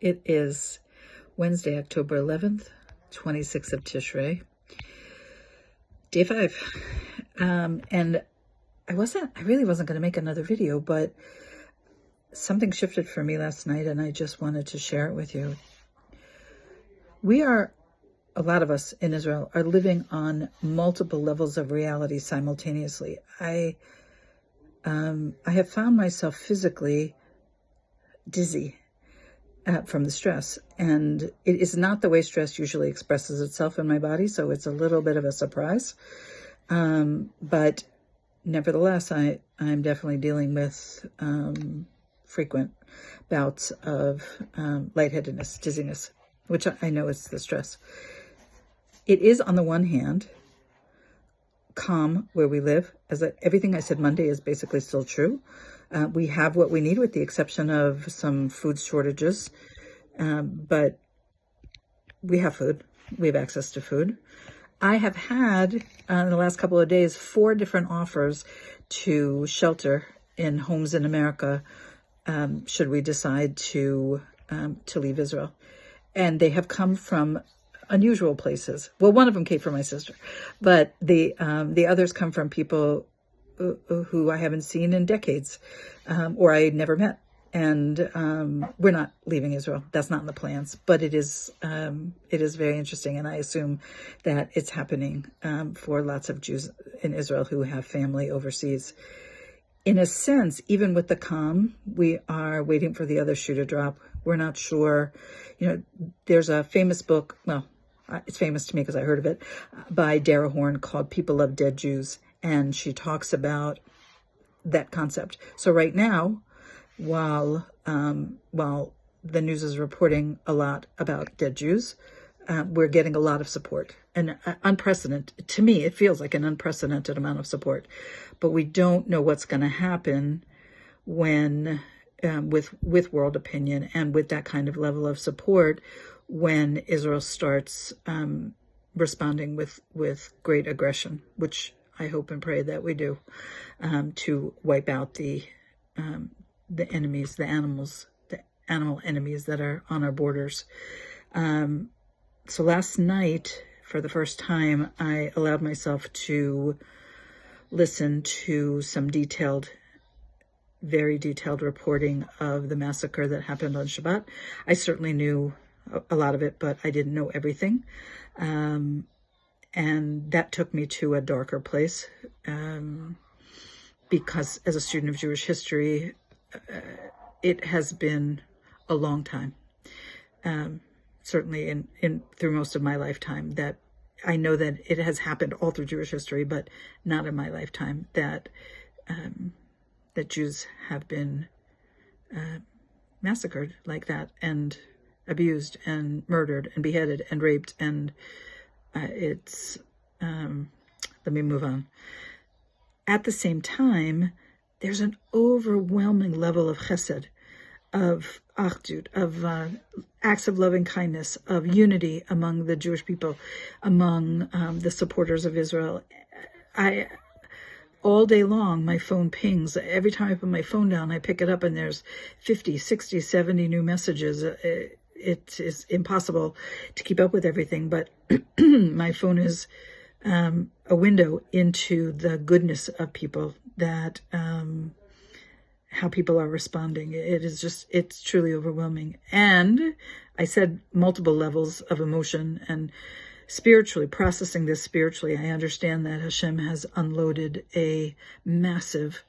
It is Wednesday, October 11th, 26th of Tishrei, day 5. And I really wasn't going to make another video, but something shifted for me last night and I just wanted to share it with you. A lot of us in Israel are living on multiple levels of reality simultaneously. I have found myself physically dizzy from the stress, and it is not the way stress usually expresses itself in my body, so it's a little bit of a surprise. But nevertheless, I'm definitely dealing with frequent bouts of lightheadedness, dizziness, which I know is the stress. It is, on the one hand, calm where we live. Everything I said Monday is basically still true. We have what we need with the exception of some food shortages, but we have food. We have access to food. I have had, in the last couple of days, 4 different offers to shelter in homes in America, should we decide to leave Israel. And they have come from unusual places. Well, one of them came from my sister, but the others come from people who I haven't seen in decades, or I never met. And we're not leaving Israel. That's not in the plans, but it is very interesting. And I assume that it's happening for lots of Jews in Israel who have family overseas. In a sense, even with the calm, we are waiting for the other shoe to drop. We're not sure. There's a famous book, well, it's famous to me because I heard of it, by Dara Horn called People of Dead Jews. And she talks about that concept. So right now, while the news is reporting a lot about dead Jews, we're getting a lot of support. And unprecedented, to me, it feels like an unprecedented amount of support. But we don't know what's going to happen when, with world opinion and with that kind of level of support, when Israel starts responding with great aggression, which I hope and pray that we do, to wipe out the enemies, the animal enemies that are on our borders. So last night, for the first time, I allowed myself to listen to some very detailed reporting of the massacre that happened on Shabbat. I certainly knew a lot of it, but I didn't know everything. And that took me to a darker place, because as a student of Jewish history, it has been a long time, certainly through most of my lifetime, that I know that it has happened all through Jewish history, but not in my lifetime, that Jews have been massacred like that, and abused and murdered and beheaded and raped, and let me move on. At the same time, there's an overwhelming level of chesed, of achdut, of acts of loving kindness, of unity among the Jewish people, among the supporters of Israel. All day long, my phone pings. Every time I put my phone down, I pick it up and there's 50, 60, 70 new messages. It is impossible to keep up with everything, but my phone is a window into the goodness of people, that how people are responding. It's truly overwhelming. And I said multiple levels of emotion, and spiritually, processing this spiritually, I understand that Hashem has unloaded a massive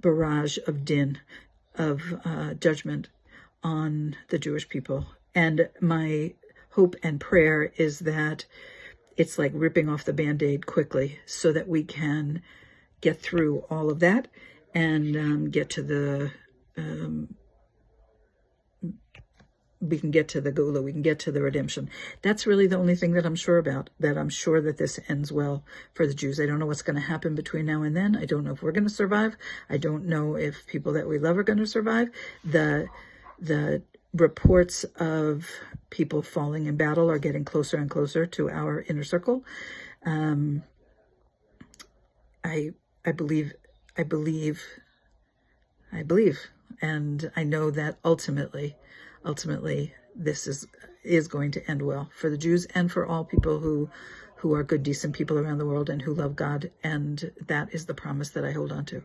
barrage of din, of judgment on the Jewish people. And my hope and prayer is that it's like ripping off the Band-Aid quickly, so that we can get through all of that and get to the we can get to the Gula, we can get to the redemption. That's really the only thing that I'm sure about, that I'm sure that this ends well for the Jews. I don't know what's going to happen between now and then. I don't know if we're going to survive. I don't know if people that we love are going to survive. The reports of people falling in battle are getting closer and closer to our inner circle. I believe, and I know that ultimately ultimately this is going to end well for the Jews and for all people who are good, decent people around the world and who love God. And that is the promise that I hold on to.